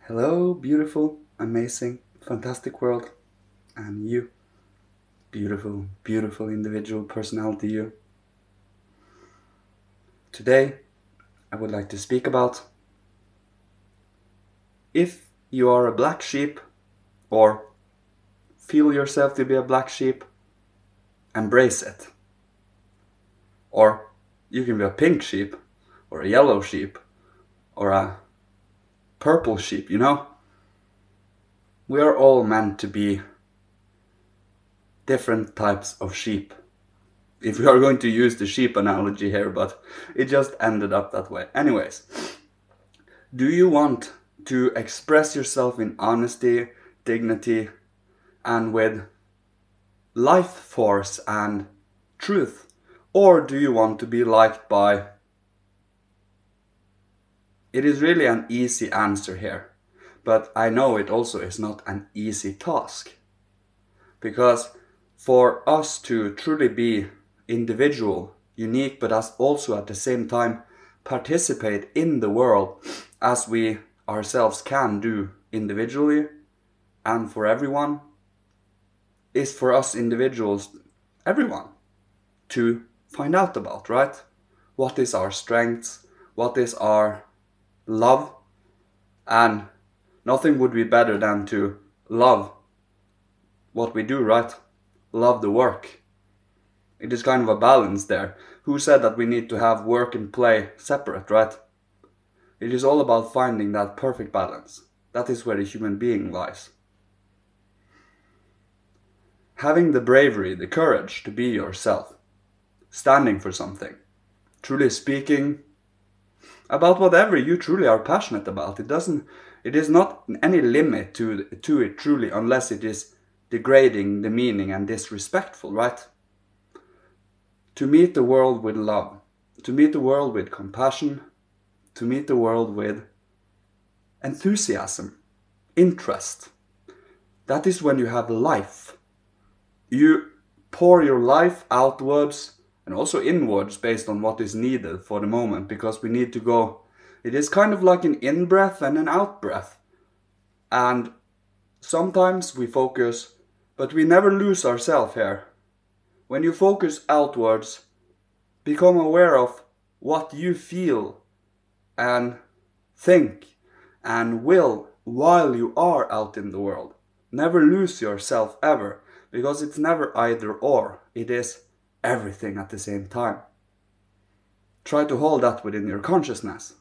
Hello, beautiful, amazing, fantastic world, and you, beautiful, beautiful individual personality, you. Today, I would like to speak about if you are a black sheep or feel yourself to be a black sheep, embrace it. Or you can be a pink sheep, or a yellow sheep, or a purple sheep, you know? We are all meant to be different types of sheep. If we are going to use the sheep analogy here, but it just ended up that way. Anyways, do you want to express yourself in honesty, dignity, and with life force and truth? Or do you want to be liked by... It is really an easy answer here, but I know it also is not an easy task. Because for us to truly be individual, unique, but as also at the same time participate in the world as we ourselves can do individually and for everyone, is for us individuals, everyone, to find out about, right? What is our strengths? What is our love? And nothing would be better than to love what we do, right? Love the work. It is kind of a balance there. Who said that we need to have work and play separate, right? It is all about finding that perfect balance. That is where the human being lies. Having the bravery, the courage to be yourself. Standing for something. Truly speaking about whatever you truly are passionate about. It is not any limit to it truly, unless it is degrading the meaning and disrespectful, right? To meet the world with love, to meet the world with compassion, to meet the world with enthusiasm, interest. That is when you have life. You pour your life outwards and also inwards based on what is needed for the moment, because we need to go. It is kind of like an in-breath and an out-breath. And sometimes we focus, but we never lose ourselves here. When you focus outwards, become aware of what you feel and think and will while you are out in the world. Never lose yourself ever, because it's never either or. It is everything at the same time. Try to hold that within your consciousness.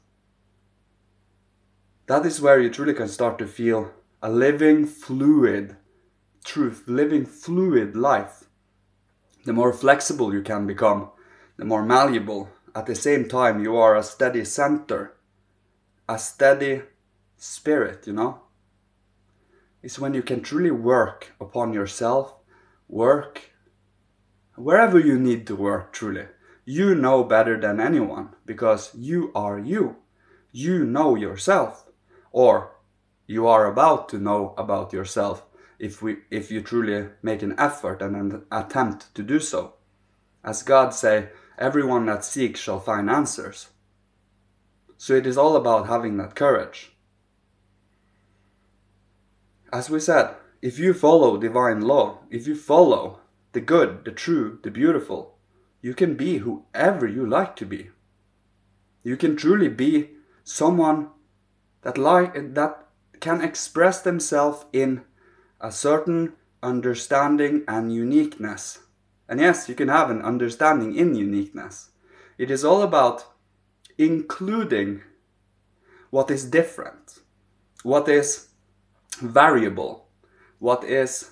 That is where you truly can start to feel a living, fluid truth, living, fluid life. The more flexible you can become, the more malleable. At the same time, you are a steady center, a steady spirit, you know? It's when you can truly work upon yourself, work wherever you need to work truly. You know better than anyone, because you are you. You know yourself, or you are about to know about yourself if you truly make an effort and an attempt to do so. As God say, everyone that seeks shall find answers. So it is all about having that courage. As we said, if you follow divine law, if you follow the good, the true, the beautiful, you can be whoever you like to be. You can truly be someone that can express themselves in a certain understanding and uniqueness. And yes, you can have an understanding in uniqueness. It is all about including what is different, what is variable, what is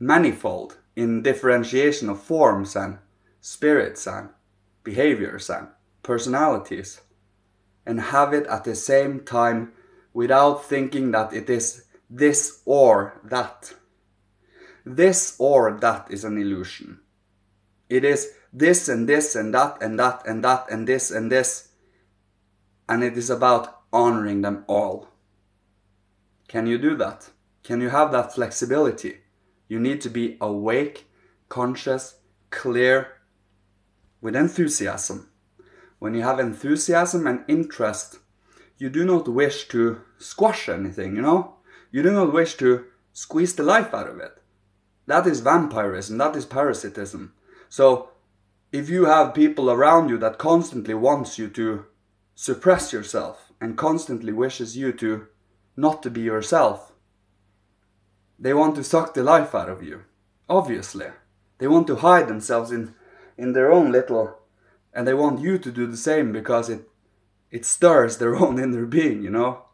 manifold in differentiation of forms and spirits and behaviors and personalities, and have it at the same time without thinking that it is this or that. This or that is an illusion. It is this and this and that and that and that and this and this. And it is about honoring them all. Can you do that? Can you have that flexibility? You need to be awake, conscious, clear, with enthusiasm. When you have enthusiasm and interest, you do not wish to squash anything, you know? You do not wish to squeeze the life out of it. That is vampirism, that is parasitism. So if you have people around you that constantly wants you to suppress yourself and constantly wishes you to not to be yourself, they want to suck the life out of you, obviously. They want to hide themselves in their own little, and they want you to do the same because it stirs their own inner being, you know.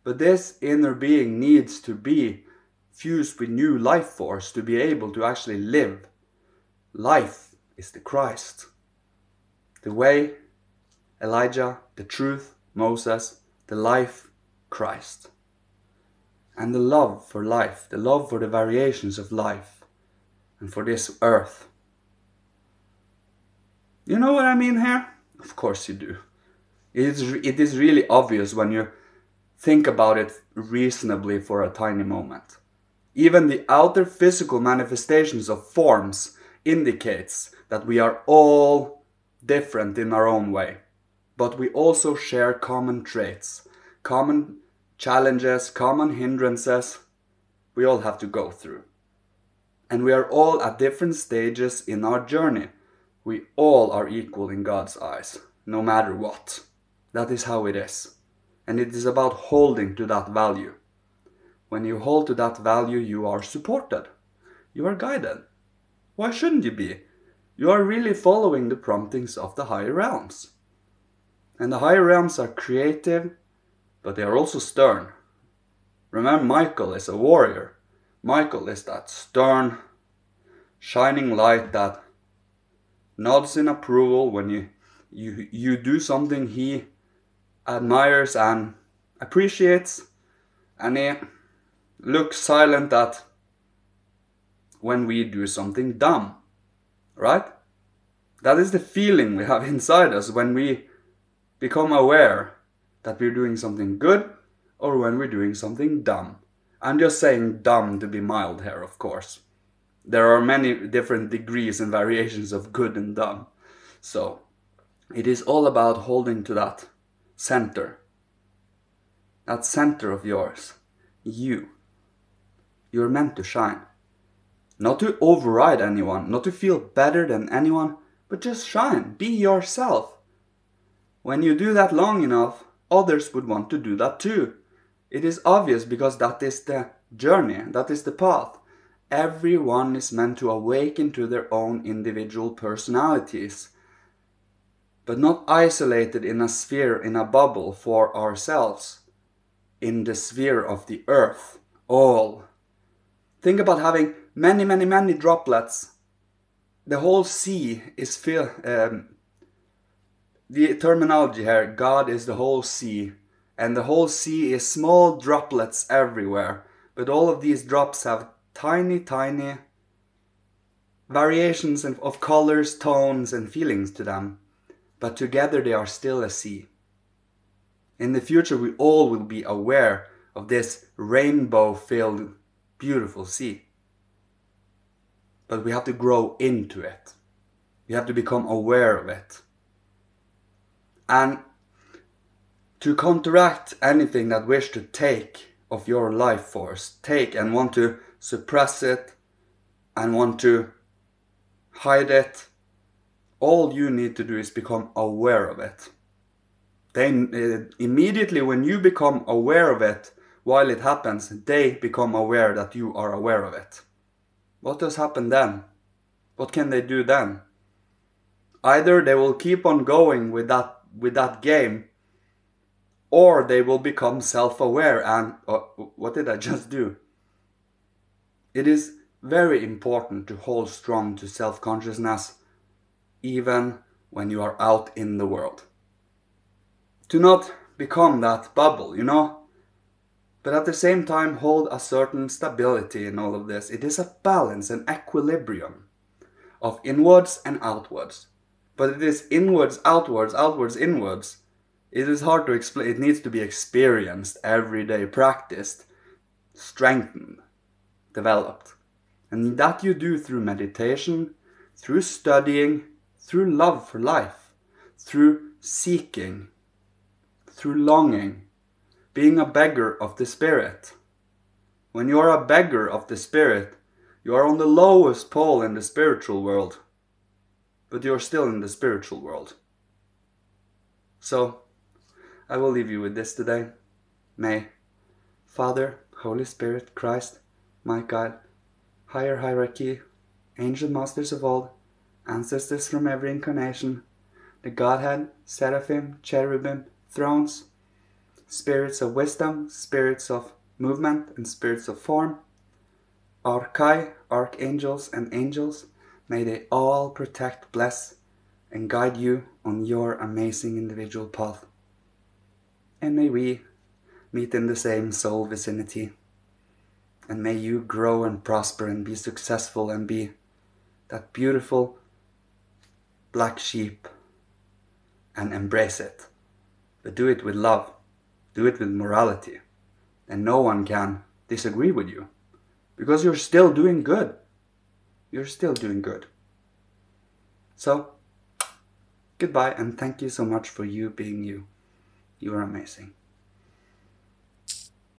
But this inner being needs to be fused with new life force to be able to actually live. Life is the Christ. The way, Elijah, the truth, Moses, the life, Christ. And the love for life, the love for the variations of life, and for this earth. You know what I mean here? Of course you do. It is really obvious when you think about it reasonably for a tiny moment. Even the outer physical manifestations of forms indicates that we are all different in our own way. But we also share common traits, common challenges, common hindrances we all have to go through. And we are all at different stages in our journey. We all are equal in God's eyes, no matter what. That is how it is. And it is about holding to that value. When you hold to that value, you are supported. You are guided. Why shouldn't you be? You are really following the promptings of the higher realms. And the higher realms are creative, but they are also stern. Remember, Michael is a warrior. Michael is that stern, shining light that nods in approval when you do something he admires and appreciates, and he looks silent at when we do something dumb, right? That is the feeling we have inside us when we become aware that we're doing something good or when we're doing something dumb. I'm just saying dumb to be mild here, of course. There are many different degrees and variations of good and dumb. So it is all about holding to that center. That center of yours. You. You're meant to shine. Not to override anyone, not to feel better than anyone, but just shine. Be yourself. When you do that long enough, others would want to do that too. It is obvious because that is the journey, that is the path. Everyone is meant to awaken to their own individual personalities, but not isolated in a sphere, in a bubble for ourselves, in the sphere of the earth, all. Think about having many droplets. The whole sea is filled. The terminology here, God is the whole sea, and the whole sea is small droplets everywhere, but all of these drops have tiny variations of colors, tones and feelings to them, but together they are still a sea. In the future we all will be aware of this rainbow-filled, beautiful sea. But we have to grow into it. We have to become aware of it. And to counteract anything that wish to take of your life force, take and want to suppress it and want to hide it, all you need to do is become aware of it. Then immediately when you become aware of it, while it happens, they become aware that you are aware of it. What does happen then? What can they do then? Either they will keep on going with that game, or they will become self-aware and, what did I just do? It is very important to hold strong to self-consciousness, even when you are out in the world. To not become that bubble, you know? But at the same time hold a certain stability in all of this. It is a balance, an equilibrium of inwards and outwards. But it is inwards, outwards, outwards, inwards. It is hard to explain. It needs to be experienced, every day practiced, strengthened, developed. And that you do through meditation, through studying, through love for life, through seeking, through longing, being a beggar of the Spirit. When you are a beggar of the Spirit, you are on the lowest pole in the spiritual world, but you are still in the spiritual world. So, I will leave you with this today. May Father, Holy Spirit, Christ, my God, higher hierarchy, angel masters of old, ancestors from every incarnation, the Godhead, seraphim, cherubim, thrones, spirits of wisdom, spirits of movement, and spirits of form, archai, archangels, and angels, may they all protect, bless, and guide you on your amazing individual path. And may we meet in the same soul vicinity. And may you grow and prosper and be successful and be that beautiful black sheep and embrace it. But do it with love. Do it with morality. And no one can disagree with you. Because you're still doing good. You're still doing good. So, goodbye and thank you so much for you being you. You are amazing.